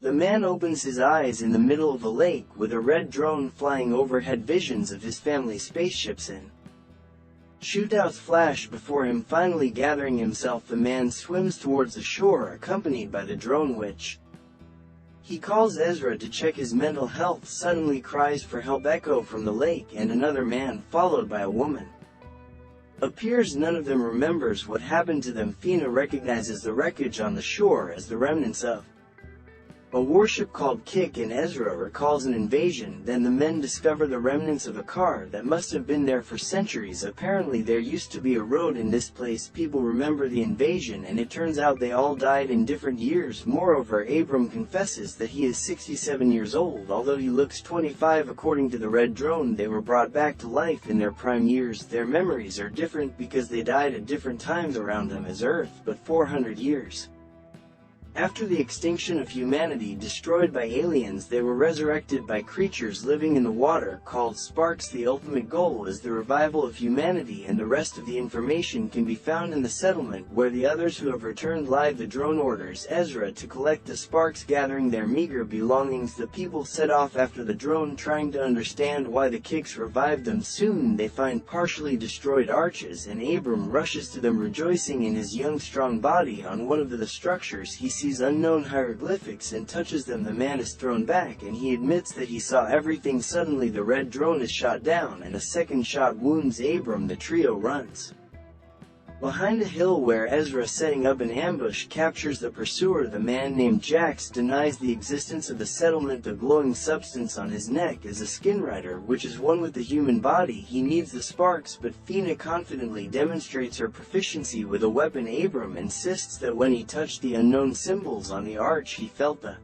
The man opens his eyes in the middle of a lake with a red drone flying overhead, visions of his family's spaceships in shootouts flash before him. Finally gathering himself, the man swims towards the shore accompanied by the drone witch. He calls Ezra to check his mental health. Suddenly cries for help echo from the lake, and another man, followed by a woman, appears. None of them remembers what happened to them. Fina recognizes the wreckage on the shore as the remnants of a warship called Kick, and Ezra recalls an invasion. Then the men discover the remnants of a car that must have been there for centuries. Apparently there used to be a road in this place. People remember the invasion, and it turns out they all died in different years. Moreover, Abram confesses that he is 67 years old, although he looks 25 according to the red drone. They were brought back to life in their prime years. Their memories are different because they died at different times around them as Earth, but 400 years after the extinction of humanity destroyed by aliens, they were resurrected by creatures living in the water called sparks. The ultimate goal is the revival of humanity, and the rest of the information can be found in the settlement where the others who have returned live. The drone orders Ezra to collect the sparks. Gathering their meager belongings, the people set off after the drone, trying to understand why the Kicks revived them. Soon they find partially destroyed arches, and Abram rushes to them rejoicing in his young strong body. On one of the structures he sees unknown hieroglyphics and touches them. The man is thrown back, and he admits that he saw everything. Suddenly the red drone is shot down, and a second shot wounds Abram. The trio runs behind a hill where Ezra, setting up an ambush, captures the pursuer. The man named Jax denies the existence of the settlement. The glowing substance on his neck is a skin rider, which is one with the human body. He needs the sparks, but Fina confidently demonstrates her proficiency with a weapon. Abram insists that when he touched the unknown symbols on the arch he felt the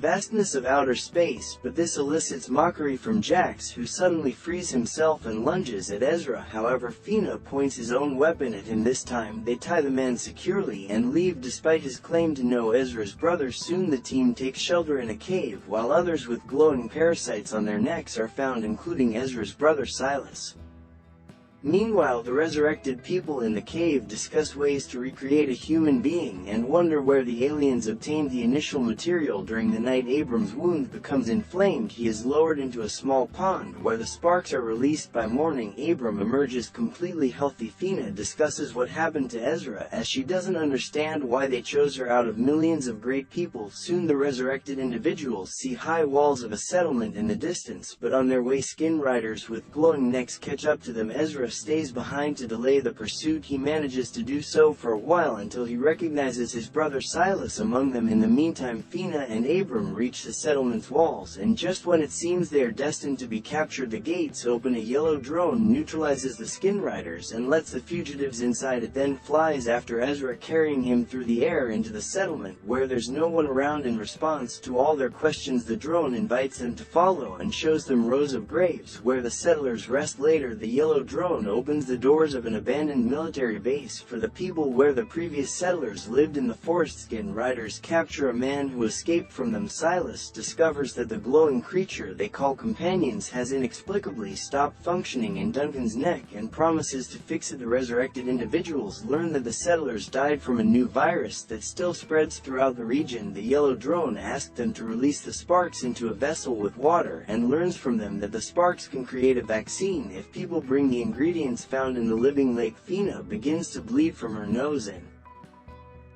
vastness of outer space, but this elicits mockery from Jax, who suddenly frees himself and lunges at Ezra. However, Fina points his own weapon at him. This time they tie the man securely and leave despite his claim to know Ezra's brother. Soon the team takes shelter in a cave, while others with glowing parasites on their necks are found, including Ezra's brother Silas. Meanwhile, the resurrected people in the cave discuss ways to recreate a human being and wonder where the aliens obtained the initial material. During the night, Abram's wound becomes inflamed. He is lowered into a small pond where the sparks are released. By morning, Abram emerges completely healthy. Fina discusses what happened to Ezra, as she doesn't understand why they chose her out of millions of great people. Soon the resurrected individuals see high walls of a settlement in the distance, but on their way skin riders with glowing necks catch up to them. Ezra stays behind to delay the pursuit. He manages to do so for a while until he recognizes his brother Silas among them. In the meantime, Fina and Abram reach the settlement's walls, and just when it seems they are destined to be captured, the gates open. A yellow drone neutralizes the skin riders and lets the fugitives inside. It then flies after Ezra, carrying him through the air into the settlement where there's no one around. In response to all their questions, the drone invites them to follow and shows them rows of graves where the settlers rest. Later, the yellow drone opens the doors of an abandoned military base for the people where the previous settlers lived in the forest. Skin riders capture a man who escaped from them. Silas discovers that the glowing creature they call companions has inexplicably stopped functioning in Duncan's neck and promises to fix it. The resurrected individuals learn that the settlers died from a new virus that still spreads throughout the region. The yellow drone asked them to release the sparks into a vessel with water, and learns from them that the sparks can create a vaccine if people bring the ingredients found in the living lake. Fina begins to bleed from her nose, and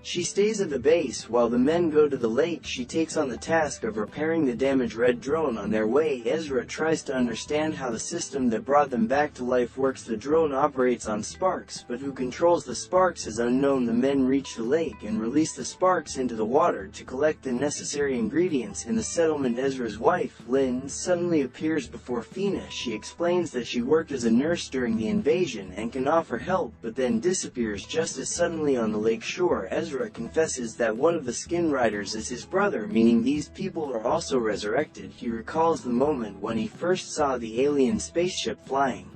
she stays at the base while the men go to the lake. She takes on the task of repairing the damaged red drone. On their way, Ezra tries to understand how the system that brought them back to life works. The drone operates on sparks, but who controls the sparks is unknown. The men reach the lake and release the sparks into the water to collect the necessary ingredients. In the settlement, Ezra's wife, Lynn, suddenly appears before Fina. She explains that she worked as a nurse during the invasion and can offer help, but then disappears just as suddenly. On the lake shore, Ezra confesses that one of the skin riders is his brother, meaning these people are also resurrected. He recalls the moment when he first saw the alien spaceship flying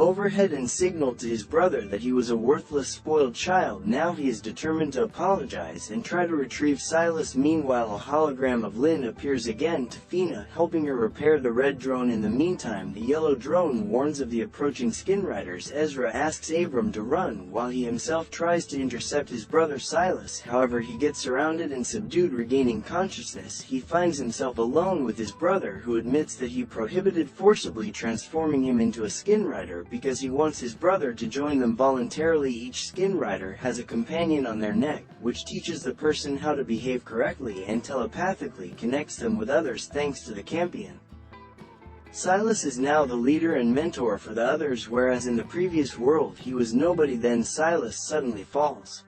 overhead and signaled to his brother that he was a worthless spoiled child. Now he is determined to apologize and try to retrieve Silas. Meanwhile, a hologram of Lynn appears again to Fina, helping her repair the red drone. In the meantime, the yellow drone warns of the approaching skin riders. Ezra asks Abram to run while he himself tries to intercept his brother Silas. However, he gets surrounded and subdued. Regaining consciousness, he finds himself alone with his brother, who admits that he prohibited forcibly transforming him into a skin rider because he wants his brother to join them voluntarily. Each skin rider has a companion on their neck, which teaches the person how to behave correctly and telepathically connects them with others thanks to the champion. Silas is now the leader and mentor for the others, whereas in the previous world he was nobody. Then Silas suddenly falls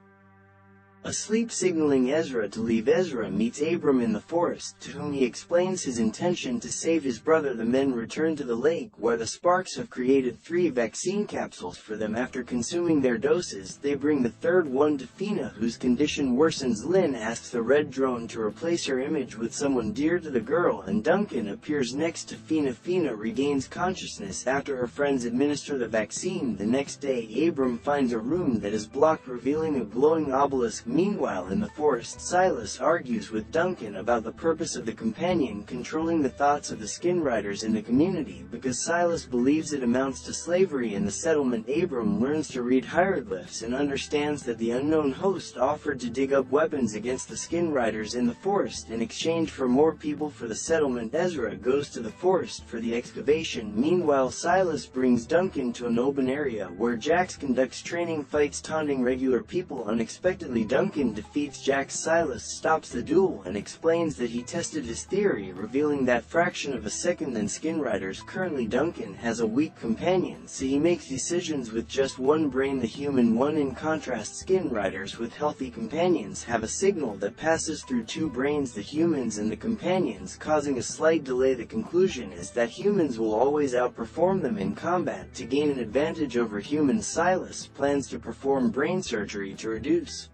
asleep, signaling Ezra to leave. Ezra meets Abram in the forest, to whom he explains his intention to save his brother. The men return to the lake, where the Sparks have created 3 vaccine capsules for them. After consuming their doses, they bring the third one to Fina, whose condition worsens. Lynn asks the red drone to replace her image with someone dear to the girl, and Duncan appears next to Fina. Fina regains consciousness after her friends administer the vaccine. The next day, Abram finds a room that is blocked, revealing a glowing obelisk. Meanwhile, in the forest, Silas argues with Duncan about the purpose of the companion controlling the thoughts of the skin riders in the community, because Silas believes it amounts to slavery in the settlement. Abram learns to read hieroglyphs and understands that the unknown host offered to dig up weapons against the skin riders in the forest in exchange for more people for the settlement. Ezra goes to the forest for the excavation. Meanwhile, Silas brings Duncan to an open area where Jax conducts training fights, taunting regular people. Unexpectedly, Duncan defeats Jax. Silas stops the duel and explains that he tested his theory, revealing that fraction of a second than skin riders. Currently, Duncan has a weak companion, so he makes decisions with just one brain, the human one. In contrast, skin riders with healthy companions have a signal that passes through 2 brains, the humans and the companions, causing a slight delay. The conclusion is that humans will always outperform them in combat. To gain an advantage over humans, Silas plans to perform brain surgery to reduce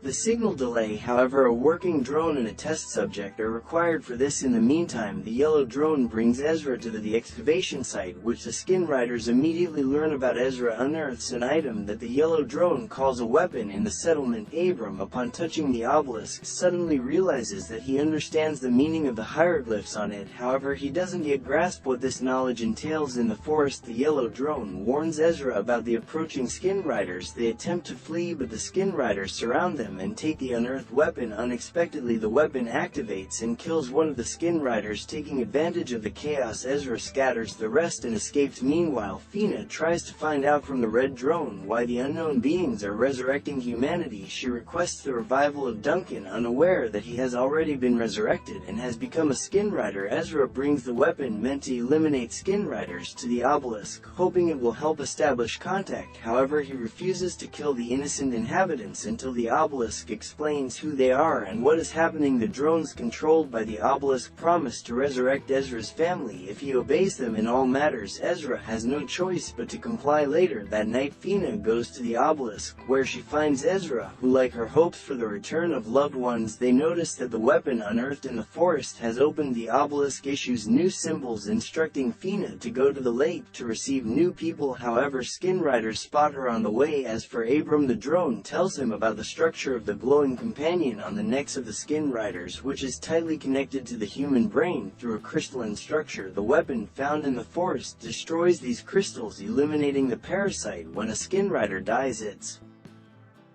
the signal delay. However, a working drone and a test subject are required for this. In the meantime, the yellow drone brings Ezra to the excavation site, which the skin riders immediately learn about. Ezra unearths an item that the yellow drone calls a weapon in the settlement. Abram, upon touching the obelisk, suddenly realizes that he understands the meaning of the hieroglyphs on it. However, he doesn't yet grasp what this knowledge entails. In the forest, the yellow drone warns Ezra about the approaching skin riders. They attempt to flee, but the skin riders surround them and take the unearthed weapon. Unexpectedly, the weapon activates and kills one of the skin riders. Taking advantage of the chaos, Ezra scatters the rest and escapes. Meanwhile, Fina tries to find out from the red drone why the unknown beings are resurrecting humanity. She requests the revival of Duncan, unaware that he has already been resurrected and has become a skin rider. Ezra brings the weapon meant to eliminate skin riders to the obelisk, hoping it will help establish contact. However, he refuses to kill the innocent inhabitants until the obelisk explains who they are and what is happening. The drones controlled by the obelisk promise to resurrect Ezra's family if he obeys them in all matters. Ezra has no choice but to comply. Later that night, Fina goes to the obelisk, where she finds Ezra, who, like her hopes for the return of loved ones, they notice that the weapon unearthed in the forest has opened. The obelisk issues new symbols instructing Fina to go to the lake to receive new people. However, skin riders spot her on the way. As for Abram, the drone tells him about the structure of the glowing companion on the necks of the skin riders, which is tightly connected to the human brain through a crystalline structure. The weapon found in the forest destroys these crystals, eliminating the parasite. When a skin rider dies, its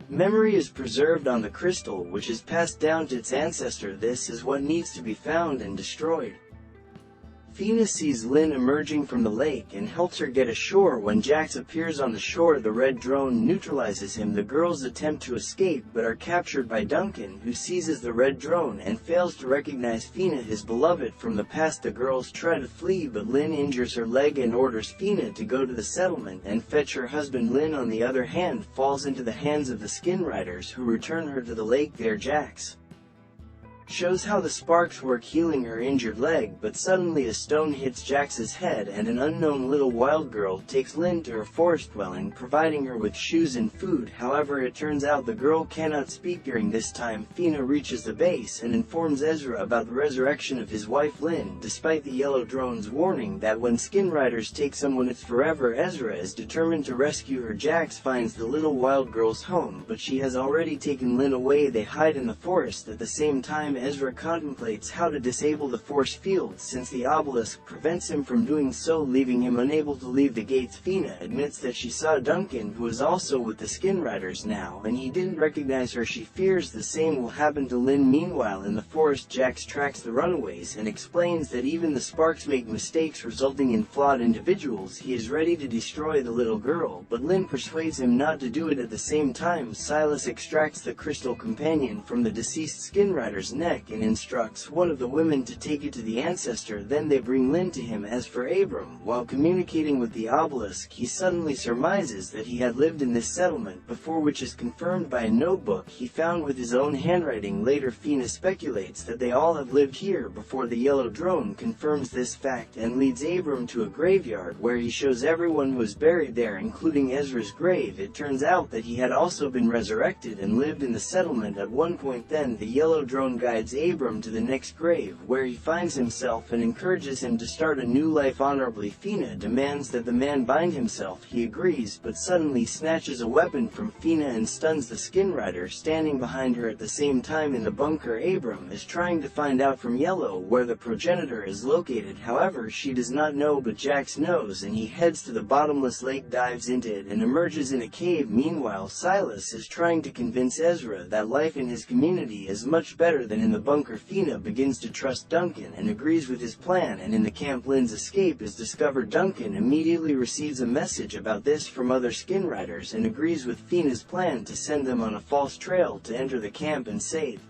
memory is preserved on the crystal, which is passed down to its ancestor. This is what needs to be found and destroyed. Fina sees Lynn emerging from the lake and helps her get ashore. When Jax appears on the shore, the red drone neutralizes him. The girls attempt to escape but are captured by Duncan, who seizes the red drone and fails to recognize Fina, his beloved from the past. The girls try to flee, but Lynn injures her leg and orders Fina to go to the settlement and fetch her husband. Lynn, on the other hand, falls into the hands of the skin riders, who return her to the lake. There, Jax shows how the sparks work healing her injured leg, but suddenly a stone hits Jax's head and an unknown little wild girl takes Lynn to her forest dwelling, providing her with shoes and food. However, it turns out the girl cannot speak. During this time, Fina reaches the base and informs Ezra about the resurrection of his wife Lynn. Despite the yellow drone's warning that when skin riders take someone it's forever, Ezra is determined to rescue her. Jax finds the little wild girl's home, but she has already taken Lynn away. They hide in the forest. At the same time, Ezra contemplates how to disable the force field since the obelisk prevents him from doing so, leaving him unable to leave the gates. Fina admits that she saw Duncan, who is also with the skin riders now, and he didn't recognize her. She fears the same will happen to Lynn. Meanwhile, in the forest, Jax tracks the runaways and explains that even the sparks make mistakes, resulting in flawed individuals. He is ready to destroy the little girl, but Lynn persuades him not to do it. At the same time, Silas extracts the crystal companion from the deceased skin rider's neck and instructs one of the women to take it to the ancestor. Then they bring Lynn to him. As for Abram, while communicating with the obelisk, he suddenly surmises that he had lived in this settlement before, which is confirmed by a notebook he found with his own handwriting. Later, Fina speculates that they all have lived here before. The yellow drone confirms this fact and leads Abram to a graveyard where he shows everyone who is buried there, including Ezra's grave. It turns out that he had also been resurrected and lived in the settlement at one point. Then the yellow drone guides Abram to the next grave, where he finds himself and encourages him to start a new life honorably. Fina demands that the man bind himself. He agrees, but suddenly snatches a weapon from Fina and stuns the skin rider standing behind her. At the same time, in the bunker, Abram is trying to find out from Yellow where the progenitor is located. However, she does not know, but Jax knows, and he heads to the bottomless lake, dives into it, and emerges in a cave. Meanwhile, Silas is trying to convince Ezra that life in his community is much better than in the bunker. Fina begins to trust Duncan and agrees with his plan, and in the camp, Lynn's escape is discovered. Duncan immediately receives a message about this from other skin riders and agrees with Fina's plan to send them on a false trail to enter the camp and save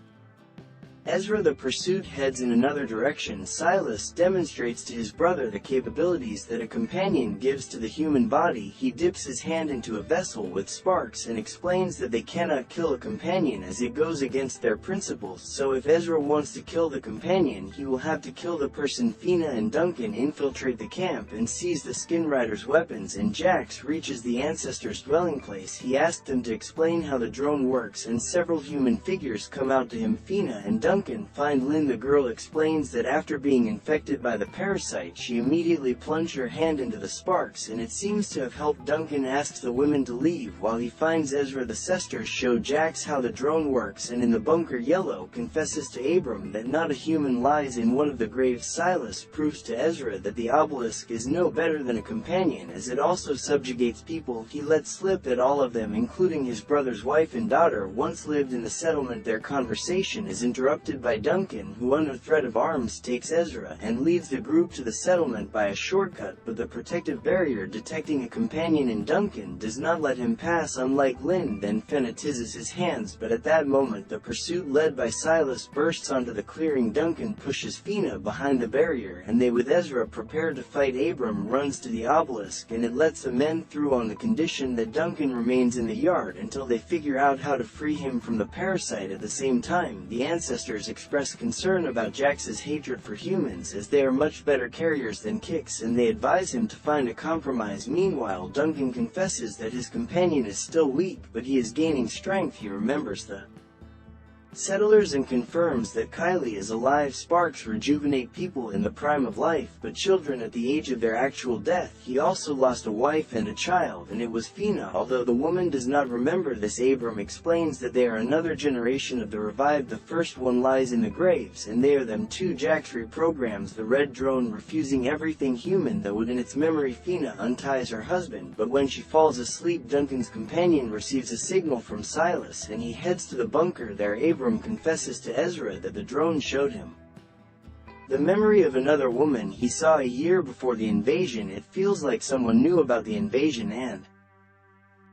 Ezra. The pursuit heads in another direction. Silas demonstrates to his brother the capabilities that a companion gives to the human body. He dips his hand into a vessel with sparks and explains that they cannot kill a companion as it goes against their principles. So if Ezra wants to kill the companion, he will have to kill the person. Fina and Duncan infiltrate the camp and seize the skin rider's weapons, and Jax reaches the ancestor's dwelling place. He asks them to explain how the drone works, and several human figures come out to him. Fina and Duncan find Lynn. The girl explains that after being infected by the parasite, she immediately plunged her hand into the sparks, and it seems to have helped. Duncan asks the women to leave while he finds Ezra. The sisters show Jax how the drone works, and in the bunker, Yellow confesses to Abram that not a human lies in one of the graves. Silas proves to Ezra that the obelisk is no better than a companion, as it also subjugates people. He lets slip that all of them, including his brother's wife and daughter, once lived in the settlement. Their conversation is interrupted by Duncan, who under threat of arms takes Ezra and leads the group to the settlement by a shortcut, but the protective barrier detecting a companion in Duncan does not let him pass. Unlike Lynn, then fanatizes his hands, but at that moment the pursuit led by Silas bursts onto the clearing. Duncan pushes Fina behind the barrier, and they with Ezra prepare to fight. Abram runs to the obelisk, and it lets the men through on the condition that Duncan remains in the yard until they figure out how to free him from the parasite. At the same time, the ancestors express concern about Jax's hatred for humans, as they are much better carriers than Kix, and they advise him to find a compromise. Meanwhile, Duncan confesses that his companion is still weak, but he is gaining strength. He remembers the settlers and confirms that Kylie is alive. Sparks rejuvenate people in the prime of life, but children at the age of their actual death. He also lost a wife and a child, and it was Fina. Although the woman does not remember this, Abram explains that they are another generation of the revived. The first one lies in the graves, and they are them too. Jax reprograms the red drone, refusing everything human, though within its memory Fina unties her husband, but when she falls asleep, Duncan's companion receives a signal from Silas, and he heads to the bunker. There, Abram confesses to Ezra that the drone showed him the memory of another woman he saw a year before the invasion. It feels like someone knew about the invasion and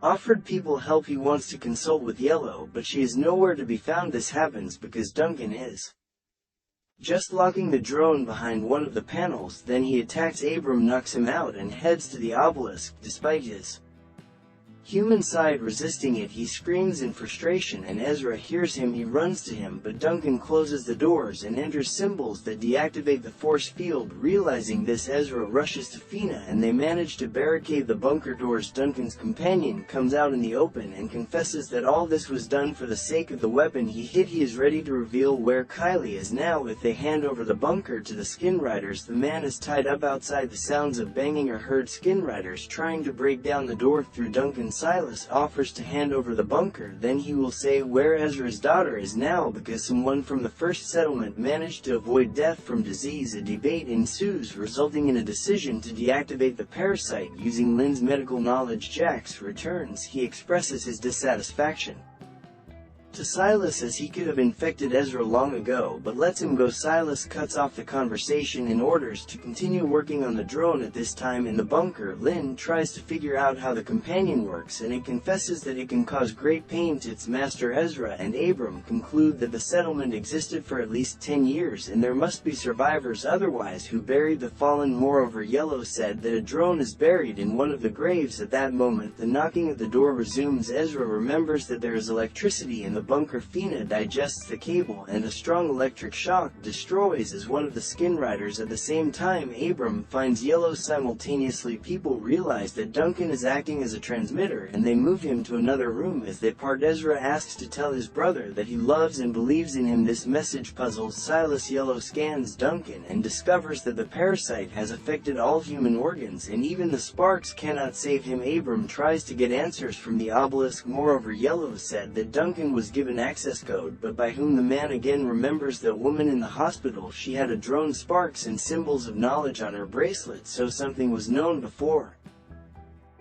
offered people help. He wants to consult with Yellow, but she is nowhere to be found. This happens because Duncan is just locking the drone behind one of the panels. Then he attacks Abram, knocks him out, and heads to the obelisk. Despite his Human side resisting it, he screams in frustration, and Ezra hears him. He runs to him, but Duncan closes the doors and enters symbols that deactivate the force field. Realizing this, Ezra rushes to Fina and they manage to barricade the bunker doors. Duncan's companion comes out in the open and confesses that all this was done for the sake of the weapon he hid. He is ready to reveal where Kylie is now if they hand over the bunker to the Skin Riders. The man is tied up outside. The sounds of banging are heard. Skin Riders trying to break down the door through Duncan. Silas offers to hand over the bunker, then he will say where Ezra's daughter is now because someone from the first settlement managed to avoid death from disease. A debate ensues, resulting in a decision to deactivate the parasite using Lynn's medical knowledge. Jax returns. He expresses his dissatisfaction to Silas as he could have infected Ezra long ago, but lets him go. Silas cuts off the conversation and orders to continue working on the drone. At this time in the bunker, Lynn tries to figure out how the companion works, and it confesses that it can cause great pain to its master. Ezra and Abram conclude that the settlement existed for at least 10 years and there must be survivors otherwise who buried the fallen. Moreover, Yellow said that a drone is buried in one of the graves. At that moment, the knocking at the door resumes. Ezra remembers that there is electricity in the bunker. Fina digests the cable and a strong electric shock destroys as one of the Skin Riders. At the same time, Abram finds Yellow simultaneously. People realize that Duncan is acting as a transmitter and they move him to another room. As they part, Ezra asks to tell his brother that he loves and believes in him. This message puzzles Silas. Yellow scans Duncan and discovers that the parasite has affected all human organs and even the sparks cannot save him. Abram tries to get answers from the obelisk. Moreover, Yellow said that Duncan was given access code, but by whom? The man again remembers the woman in the hospital. She had a drone, sparks and symbols of knowledge on her bracelet, so something was known before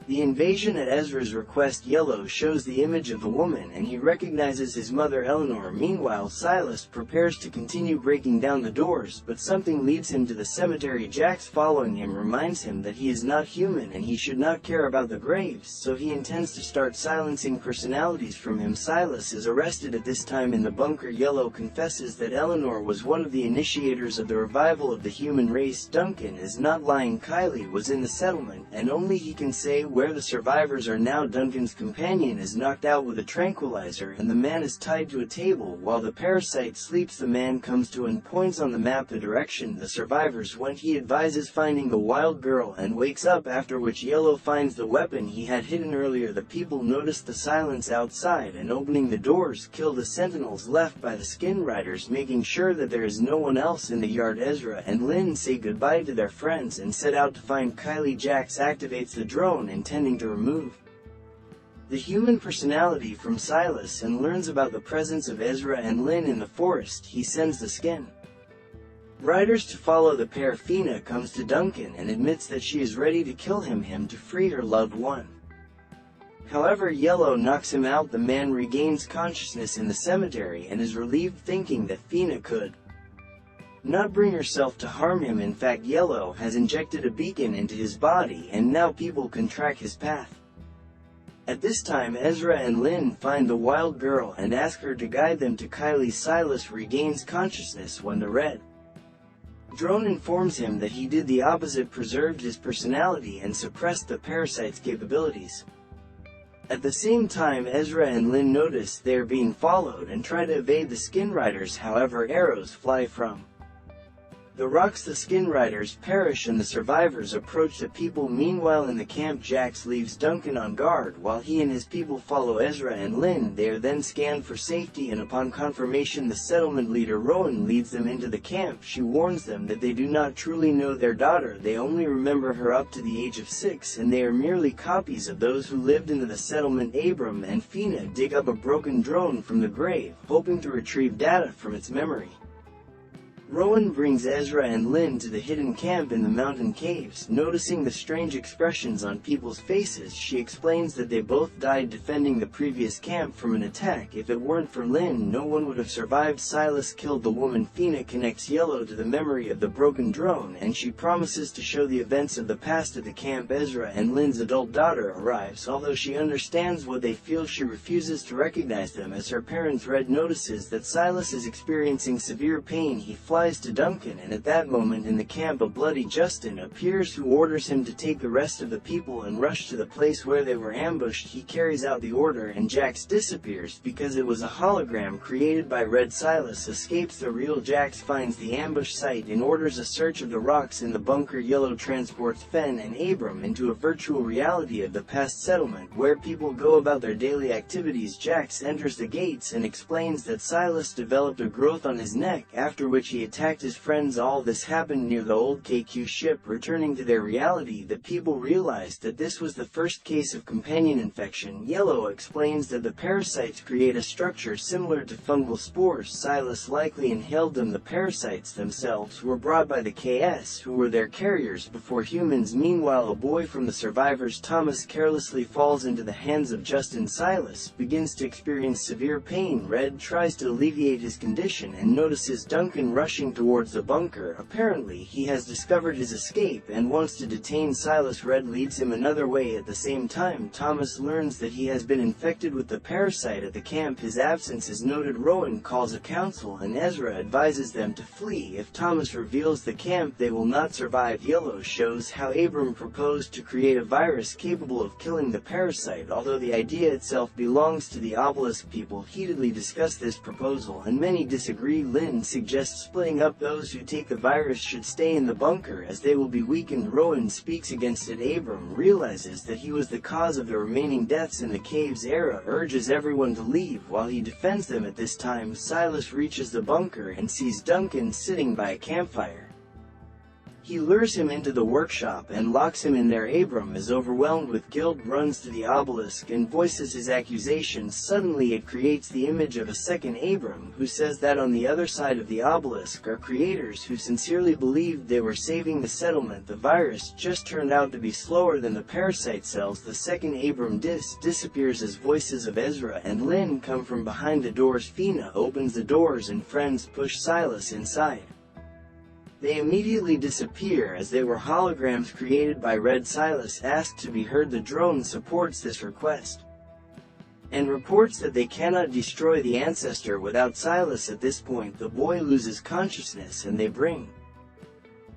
the invasion. At Ezra's request, Yellow shows the image of the woman and he recognizes his mother Eleanor. Meanwhile, Silas prepares to continue breaking down the doors, but something leads him to the cemetery. Jax, following him, reminds him that he is not human and he should not care about the graves, so he intends to start silencing personalities from him. Silas is arrested. At this time in the bunker, Yellow confesses that Eleanor was one of the initiators of the revival of the human race. Duncan is not lying. Kylie was in the settlement and only he can say where the survivors are now. Duncan's companion is knocked out with a tranquilizer and the man is tied to a table while the parasite sleeps. The man comes to and points on the map the direction the survivors went. He advises finding the wild girl and wakes up, after which Yellow finds the weapon he had hidden earlier. The people notice the silence outside and opening the doors kill the sentinels left by the Skin Riders, making sure that there is no one else in the yard. Ezra and Lynn say goodbye to their friends and set out to find Kylie. Jax activates the drone intending to remove the human personality from Silas and learns about the presence of Ezra and Lynn in the forest. He sends the Skin Riders to follow the pair. Fina comes to Duncan and admits that she is ready to kill him to free her loved one. However, Yellow knocks him out. The man regains consciousness in the cemetery and is relieved, thinking that Fina could not bring herself to harm him. In fact, Yellow has injected a beacon into his body and now people can track his path. At this time, Ezra and Lynn find the wild girl and ask her to guide them to Kylie. Silas regains consciousness when the red drone informs him that he did the opposite, preserved his personality and suppressed the parasite's capabilities. At the same time, Ezra and Lynn notice they are being followed and try to evade the Skin Riders. However, arrows fly from the rocks. The Skin Riders perish and the survivors approach the people. Meanwhile, in the camp, Jax leaves Duncan on guard while he and his people follow Ezra and Lynn. They are then scanned for safety and upon confirmation, the settlement leader Rowan leads them into the camp. She warns them that they do not truly know their daughter. They only remember her up to the age of 6 and they are merely copies of those who lived in the settlement. Abram and Fina dig up a broken drone from the grave, hoping to retrieve data from its memory. Rowan brings Ezra and Lynn to the hidden camp in the mountain caves. Noticing the strange expressions on people's faces, she explains that they both died defending the previous camp from an attack. If it weren't for Lynn, no one would have survived. Silas killed the woman. Fina connects Yellow to the memory of the broken drone, and she promises to show the events of the past at the camp. Ezra and Lynn's adult daughter arrives. Although she understands what they feel, she refuses to recognize them. As her parents Red notices that Silas is experiencing severe pain, he flies flies to Duncan, and at that moment in the camp a bloody Justin appears, who orders him to take the rest of the people and rush to the place where they were ambushed. He carries out the order and Jax disappears because it was a hologram created by Red. Silas escapes. The real Jax finds the ambush site and orders a search of the rocks in the bunker. Yellow transports Fen and Abram into a virtual reality of the past settlement where people go about their daily activities. Jax enters the gates and explains that Silas developed a growth on his neck, after which he attacked his friends. All this happened near the old KQ ship. Returning to their reality, the people realized that this was the first case of companion infection. Yellow explains that the parasites create a structure similar to fungal spores. Silas likely inhaled them. The parasites themselves were brought by the KS, who were their carriers before humans. Meanwhile, a boy from the survivors, Thomas, carelessly falls into the hands of Justin. Silas begins to experience severe pain. Red tries to alleviate his condition and notices Duncan rushing towards the bunker. Apparently, he has discovered his escape and wants to detain Silas. Red leads him another way. At the same time, Thomas learns that he has been infected with the parasite at the camp. His absence is noted. Rowan calls a council and Ezra advises them to flee. If Thomas reveals the camp, they will not survive. Yellow shows how Abram proposed to create a virus capable of killing the parasite, although the idea itself belongs to the obelisk. People heatedly discuss this proposal and many disagree. Lynn suggests splitting up. Those who take the virus should stay in the bunker as they will be weakened. Rowan speaks against it. Abram realizes that he was the cause of the remaining deaths in the caves. Ezra urges everyone to leave while he defends them. At this time, Silas reaches the bunker and sees Duncan sitting by a campfire. He lures him into the workshop and locks him in there. Abram is overwhelmed with guilt, runs to the obelisk and voices his accusations. Suddenly it creates the image of a second Abram, who says that on the other side of the obelisk are creators who sincerely believed they were saving the settlement. The virus just turned out to be slower than the parasite cells. The second Abram disappears as voices of Ezra and Lynn come from behind the doors. Fina opens the doors and friends push Silas inside. They immediately disappear as they were holograms created by Red. Silas asked to be heard. The drone supports this request and reports that they cannot destroy the ancestor without Silas. At this point, the boy loses consciousness and they bring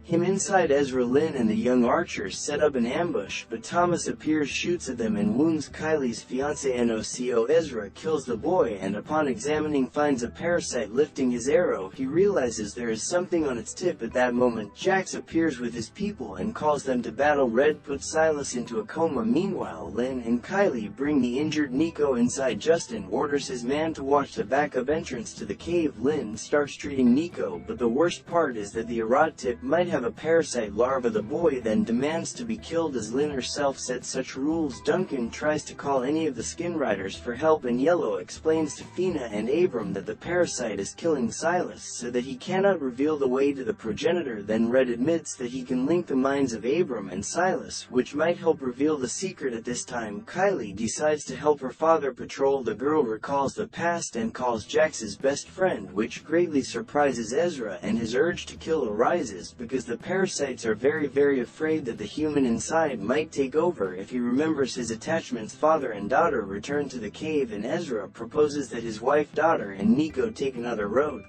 him inside. Ezra, Lynn, and the young archers set up an ambush, but Thomas appears, shoots at them, and wounds Kylie's fiancé Noco. Ezra kills the boy and upon examining finds a parasite. Lifting his arrow, he realizes there is something on its tip. At that moment, Jax appears with his people and calls them to battle. Red puts Silas into a coma. Meanwhile, Lynn and Kylie bring the injured Nico inside. Justin orders his man to watch the backup entrance to the cave. Lynn starts treating Nico, but the worst part is that the Arad tip might have a parasite larva. The boy then demands to be killed as Lynn herself set such rules. Duncan tries to call any of the skin riders for help, and Yellow explains to Fina and Abram that the parasite is killing Silas so that he cannot reveal the way to the progenitor. Then Red admits that he can link the minds of Abram and Silas, which might help reveal the secret. At this time, Kylie decides to help her father patrol. The girl recalls the past and calls Jax's best friend, which greatly surprises Ezra, and his urge to kill arises because the parasites are very afraid that the human inside might take over. If he remembers his attachments, father and daughter return to the cave and Ezra proposes that his wife, daughter, and Nico take another road.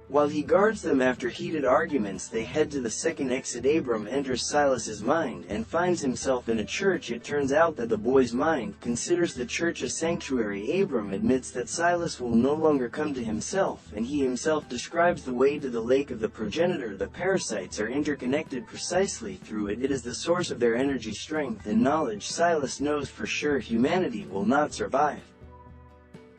While he guards them after heated arguments, they head to the second exit. Abram enters Silas's mind and finds himself in a church. It turns out that the boy's mind considers the church a sanctuary. Abram admits that Silas will no longer come to himself, and he himself describes the way to the lake of the progenitor. The parasites are interconnected precisely through it. It is the source of their energy, strength, and knowledge. Silas knows for sure humanity will not survive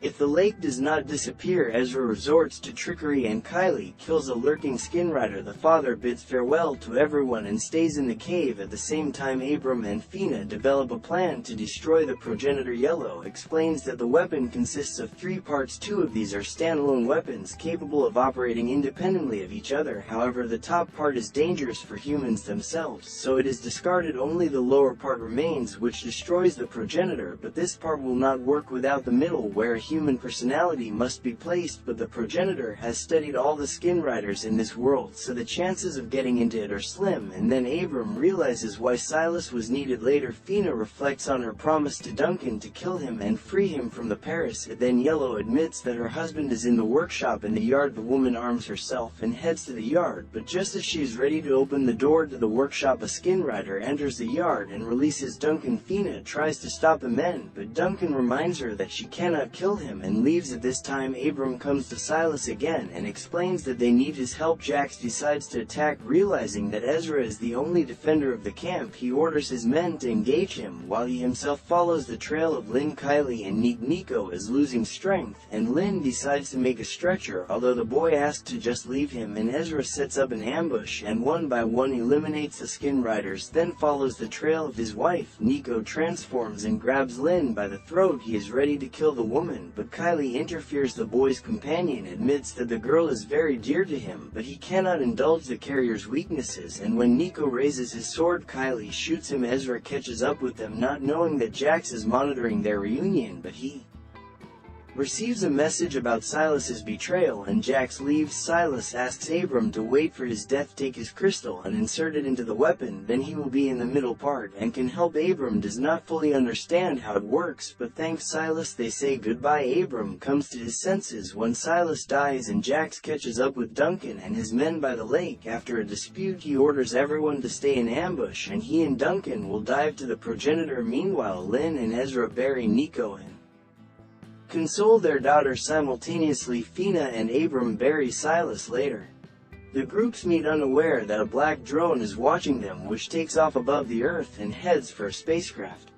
if the lake does not disappear. Ezra resorts to trickery and Kylie kills a lurking skin rider. The father bids farewell to everyone and stays in the cave. At the same time, Abram and Fina develop a plan to destroy the progenitor. Yellow explains that the weapon consists of 3 parts. 2 of these are standalone weapons capable of operating independently of each other. However, the top part is dangerous for humans themselves, so it is discarded. Only the lower part remains, which destroys the progenitor, but this part will not work without the middle, where a human personality must be placed, but the progenitor has studied all the skin riders in this world, so the chances of getting into it are slim. And then Abram realizes why Silas was needed. Later, Fina reflects on her promise to Duncan to kill him and free him from the Paris. Then Yellow admits that her husband is in the workshop in the yard. The woman arms herself and heads to the yard, but just as she is ready to open the door to the workshop, a skin rider enters the yard and releases Duncan. Fina tries to stop the men, but Duncan reminds her that she cannot kill him and leaves. At this time, Abram comes to Silas again and explains that they need his help. Jax decides to attack. Realizing that Ezra is the only defender of the camp, he orders his men to engage him, while he himself follows the trail of Lynn. Kylie and Nico is losing strength, and Lynn decides to make a stretcher, although the boy asks to just leave him, and Ezra sets up an ambush and one by one eliminates the skin riders, then follows the trail of his wife. Nico transforms and grabs Lynn by the throat. He is ready to kill the woman, but Kylie interferes. The boy's companion admits that the girl is very dear to him, but he cannot indulge the carrier's weaknesses, and when Nico raises his sword, Kylie shoots him. Ezra catches up with them, not knowing that Jax is monitoring their reunion, but he receives a message about Silas's betrayal, and Jax leaves. Silas asks Abram to wait for his death, take his crystal and insert it into the weapon, then he will be in the middle part and can help. Abram does not fully understand how it works, but thanks Silas. They say goodbye. Abram comes to his senses when Silas dies, and Jax catches up with Duncan and his men by the lake. After a dispute, he orders everyone to stay in ambush, and he and Duncan will dive to the progenitor. Meanwhile, Lynn and Ezra bury Nico and console their daughter simultaneously. Fina and Abram bury Silas later. The groups meet unaware that a black drone is watching them, which takes off above the Earth and heads for a spacecraft.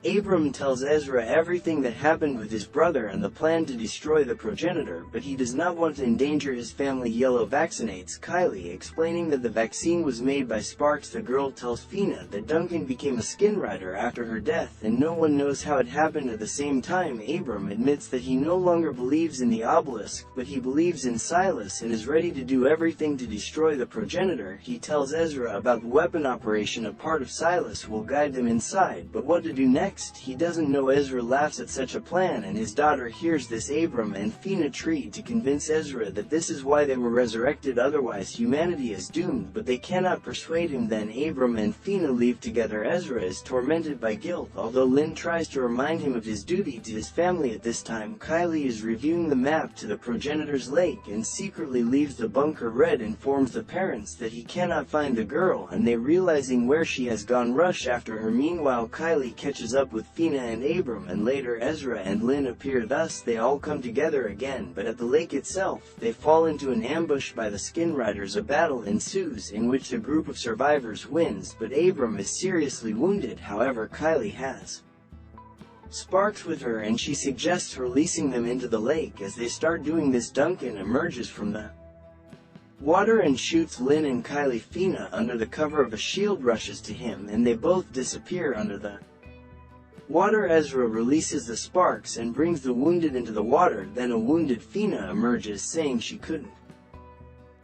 Abram tells Ezra everything that happened with his brother and the plan to destroy the progenitor, but he does not want to endanger his family. Yellow vaccinates Kylie, explaining that the vaccine was made by Sparks. The girl tells Fina that Duncan became a skin rider after her death, and no one knows how it happened. At the same time, Abram admits that he no longer believes in the obelisk, but he believes in Silas and is ready to do everything to destroy the progenitor. He tells Ezra about the weapon operation. A part of Silas will guide them inside, but what to do next? He doesn't know. Ezra laughs at such a plan, and his daughter hears this. Abram and Fina try to convince Ezra that this is why they were resurrected, otherwise humanity is doomed, but they cannot persuade him. Then Abram and Fina leave together. Ezra is tormented by guilt, although Lynn tries to remind him of his duty to his family. At this time, Kylie is reviewing the map to the progenitor's lake and secretly leaves the bunker. Red informs the parents that he cannot find the girl, and they, realizing where she has gone, rush after her. Meanwhile, Kylie catches up with Fina and Abram, and later Ezra and Lynn appear. Thus they all come together again, but at the lake itself, they fall into an ambush by the skin riders. A battle ensues in which the group of survivors wins, but Abram is seriously wounded. However, Kylie has Sparks with her, and she suggests releasing them into the lake. As they start doing this, Duncan emerges from the water and shoots Lynn and Kylie. Fina, under the cover of a shield, rushes to him, and they both disappear under the water. Ezra releases the sparks and brings the wounded into the water. Then a wounded Fina emerges, saying she couldn't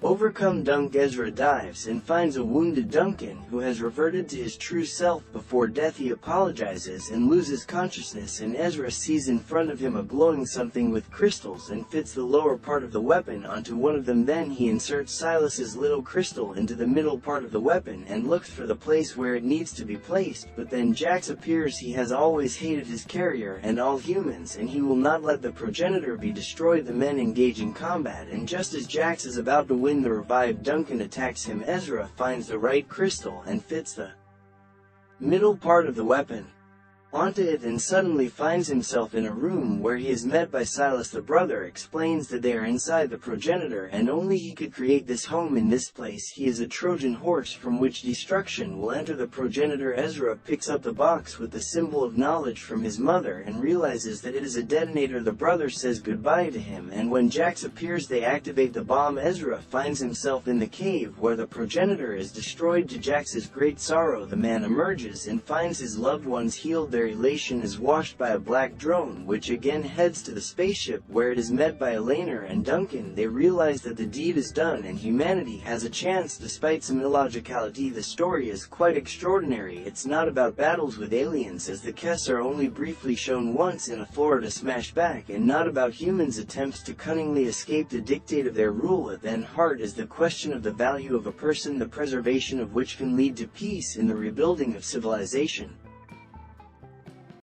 overcome Dunk. Ezra dives and finds a wounded Duncan, who has reverted to his true self. Before death, he apologizes and loses consciousness, and Ezra sees in front of him a glowing something with crystals and fits the lower part of the weapon onto one of them. Then he inserts Silas's little crystal into the middle part of the weapon and looks for the place where it needs to be placed, but then Jax appears. He has always hated his carrier and all humans, and he will not let the progenitor be destroyed. The men engage in combat, and just as Jax is about to win, the revived Duncan attacks him. Ezra finds the right crystal and fits the middle part of the weapon onto it, and suddenly finds himself in a room where he is met by Silas. The brother explains that they are inside the progenitor, and only he could create this home in this place. He is a Trojan horse from which destruction will enter the progenitor. Ezra picks up the box with the symbol of knowledge from his mother and realizes that it is a detonator. The brother says goodbye to him, and when Jax appears, they activate the bomb. Ezra finds himself in the cave where the progenitor is destroyed. To Jax's great sorrow, the man emerges and finds his loved ones healed. There their elation is washed by a black drone, which again heads to the spaceship, where it is met by Elena and Duncan. They realize that the deed is done and humanity has a chance despite some illogicality. The story is quite extraordinary. It's not about battles with aliens, as the Kess are only briefly shown once in a Florida smashback, and not about humans' attempts to cunningly escape the dictate of their rule. At the heart is the question of the value of a person, the preservation of which can lead to peace in the rebuilding of civilization.